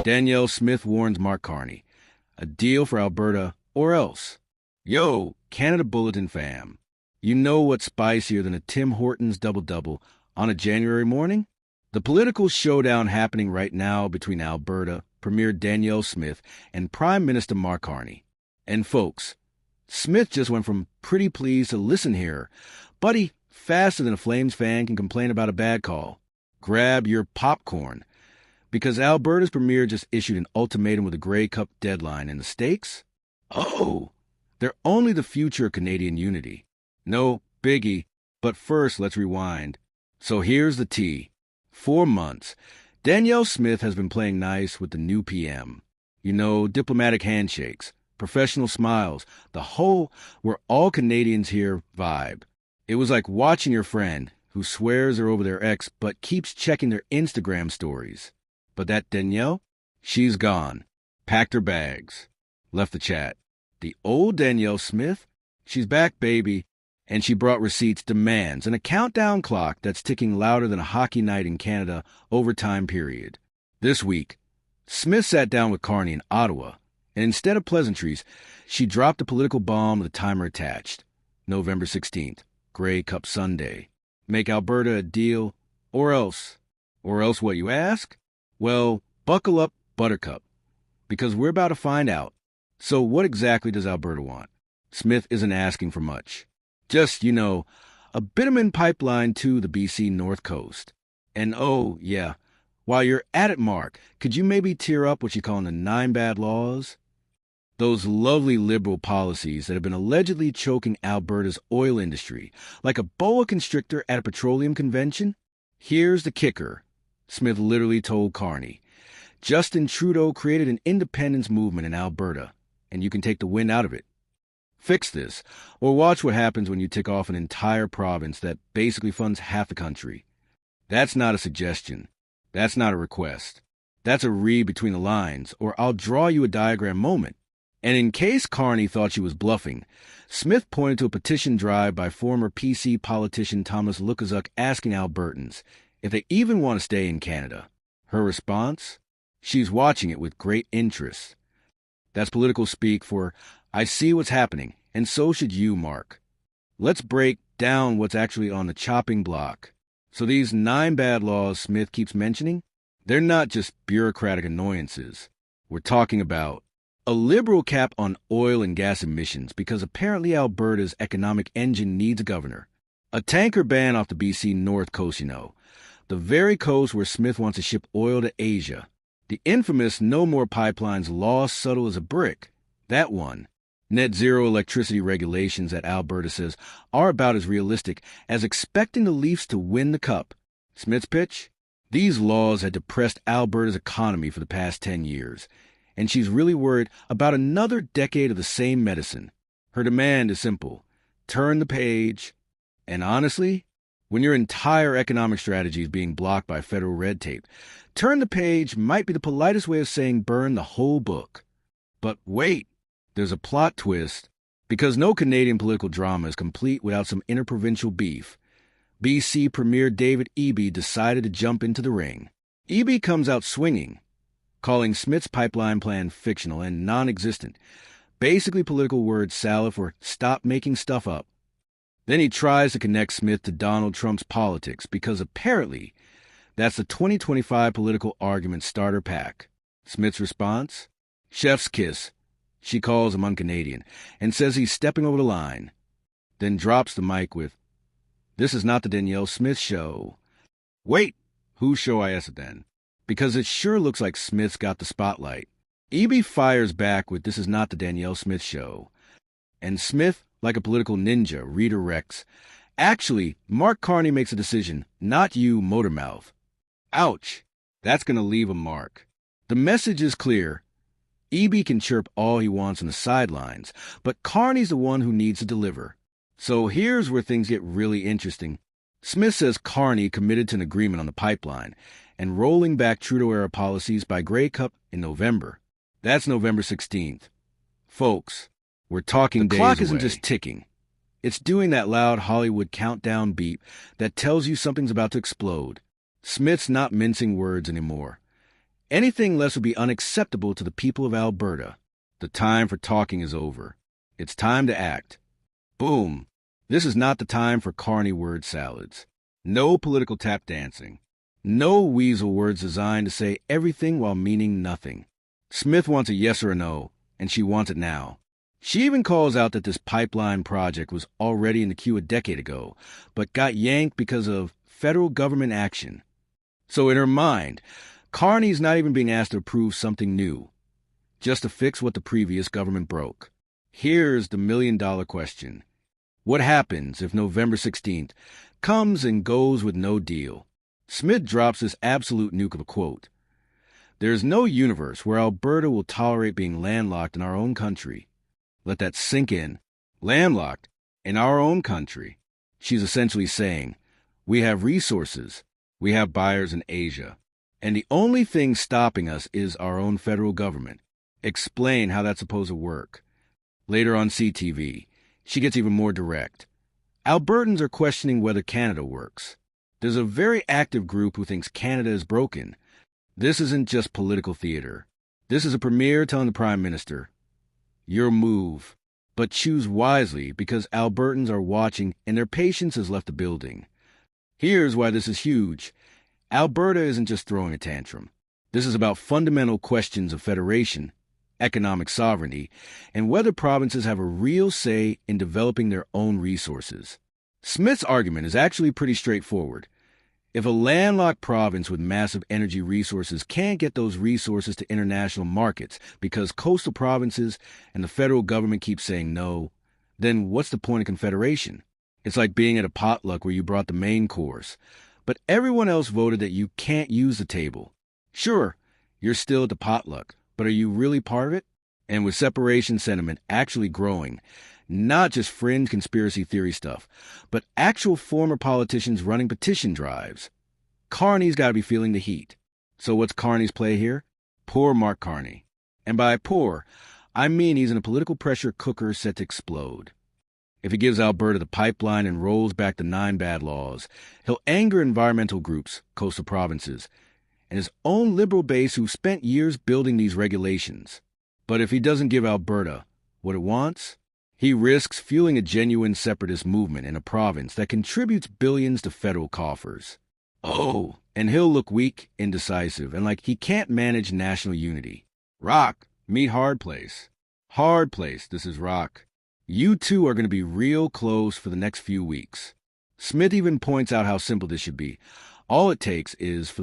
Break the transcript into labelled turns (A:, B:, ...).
A: Danielle Smith warns Mark Carney. A deal for Alberta or else. Yo, Canada Bulletin fam. You know what's spicier than a Tim Hortons double-double on a January morning? The political showdown happening right now between Alberta Premier Danielle Smith and Prime Minister Mark Carney. And folks, Smith just went from pretty pleased to listen here. Buddy, faster than a Flames fan can complain about a bad call. Grab your popcorn. Because Alberta's premier just issued an ultimatum with a Grey Cup deadline, and the stakes? Oh, they're only the future of Canadian unity. No biggie, but first let's rewind. So here's the tea. 4 months. Danielle Smith has been playing nice with the new PM. You know, diplomatic handshakes, professional smiles, the whole we're all Canadians here vibe. It was like watching your friend, who swears they're over their ex but keeps checking their Instagram stories. But that Danielle, she's gone. Packed her bags. Left the chat. The old Danielle Smith, she's back, baby. And she brought receipts, demands, and a countdown clock that's ticking louder than a hockey night in Canada overtime period. This week, Smith sat down with Carney in Ottawa, and instead of pleasantries, she dropped a political bomb with a timer attached. November 16th, Grey Cup Sunday. Make Alberta a deal, or else. Or else what, you ask? Well, buckle up, Buttercup, because we're about to find out. So what exactly does Alberta want? Smith isn't asking for much. Just, you know, a bitumen pipeline to the BC North Coast. And oh, yeah, while you're at it, Mark, could you maybe tear up what you call the 9 bad laws? Those lovely liberal policies that have been allegedly choking Alberta's oil industry, like a boa constrictor at a petroleum convention? Here's the kicker, Smith literally told Carney. Justin Trudeau created an independence movement in Alberta, and you can take the wind out of it. Fix this, or watch what happens when you tick off an entire province that basically funds half the country. That's not a suggestion. That's not a request. That's a read between the lines, or I'll draw you a diagram moment. And in case Carney thought she was bluffing, Smith pointed to a petition drive by former PC politician Thomas Lukaszuk asking Albertans if they even want to stay in Canada. Her response? She's watching it with great interest. That's political speak for, I see what's happening, and so should you, Mark. Let's break down what's actually on the chopping block. So these 9 bad laws Smith keeps mentioning, they're not just bureaucratic annoyances. We're talking about a liberal cap on oil and gas emissions because apparently Alberta's economic engine needs a governor. A tanker ban off the BC North Coast, you know. The very coast where Smith wants to ship oil to Asia. The infamous no more pipelines law subtle as a brick. That one. Net zero electricity regulations that Alberta says are about as realistic as expecting the Leafs to win the cup. Smith's pitch? These laws had depressed Alberta's economy for the past 10 years, and she's really worried about another decade of the same medicine. Her demand is simple. Turn the page. And honestly, when your entire economic strategy is being blocked by federal red tape, turn the page might be the politest way of saying burn the whole book. But wait. There's a plot twist, because no Canadian political drama is complete without some interprovincial beef. BC Premier David Eby decided to jump into the ring. Eby comes out swinging, calling Smith's pipeline plan fictional and non-existent, basically political word salad for stop making stuff up. Then he tries to connect Smith to Donald Trump's politics because apparently that's the 2025 political argument starter pack. Smith's response? Chef's kiss. She calls him un-Canadian and says he's stepping over the line, then drops the mic with, "This is not the Danielle Smith show." Wait, whose show I asked it then? Because it sure looks like Smith's got the spotlight. Eby fires back with, "This is not the Danielle Smith show." And Smith, like a political ninja, redirects. Actually, Mark Carney makes a decision, not you, Motormouth. Ouch, that's going to leave a mark. The message is clear. Eby can chirp all he wants on the sidelines, but Carney's the one who needs to deliver. So here's where things get really interesting. Smith says Carney committed to an agreement on the pipeline and rolling back Trudeau-era policies by Grey Cup in November. That's November 16th. Folks, we're talking days away. The clock isn't just ticking. It's doing that loud Hollywood countdown beep that tells you something's about to explode. Smith's not mincing words anymore. Anything less would be unacceptable to the people of Alberta. The time for talking is over. It's time to act. Boom. This is not the time for Carney word salads. No political tap dancing. No weasel words designed to say everything while meaning nothing. Smith wants a yes or a no, and she wants it now. She even calls out that this pipeline project was already in the queue a decade ago, but got yanked because of federal government action. So in her mind, Carney's not even being asked to approve something new, just to fix what the previous government broke. Here's the million-dollar question. What happens if November 16th comes and goes with no deal? Smith drops this absolute nuke of a quote. There's no universe where Alberta will tolerate being landlocked in our own country. Let that sink in. Landlocked in our own country. She's essentially saying, we have resources. We have buyers in Asia. And the only thing stopping us is our own federal government. Explain how that's supposed to work. Later on CTV, she gets even more direct. Albertans are questioning whether Canada works. There's a very active group who thinks Canada is broken. This isn't just political theater. This is a premier telling the Prime Minister, your move, but choose wisely because Albertans are watching and their patience has left the building. Here's why this is huge. Alberta isn't just throwing a tantrum. This is about fundamental questions of federation, economic sovereignty, and whether provinces have a real say in developing their own resources. Smith's argument is actually pretty straightforward. If a landlocked province with massive energy resources can't get those resources to international markets because coastal provinces and the federal government keep saying no, then what's the point of confederation? It's like being at a potluck where you brought the main course, but everyone else voted that you can't use the table. Sure, you're still at the potluck, but are you really part of it? And with separation sentiment actually growing, not just fringe conspiracy theory stuff, but actual former politicians running petition drives, Carney's got to be feeling the heat. So what's Carney's play here? Poor Mark Carney. And by poor, I mean he's in a political pressure cooker set to explode. If he gives Alberta the pipeline and rolls back the 9 bad laws, he'll anger environmental groups, coastal provinces, and his own liberal base who've spent years building these regulations. But if he doesn't give Alberta what it wants, he risks fueling a genuine separatist movement in a province that contributes billions to federal coffers. Oh, and he'll look weak, indecisive, and like he can't manage national unity. Rock, meet hard place. Hard place, this is rock. You two are going to be real close for the next few weeks. Smith even points out how simple this should be. All it takes is for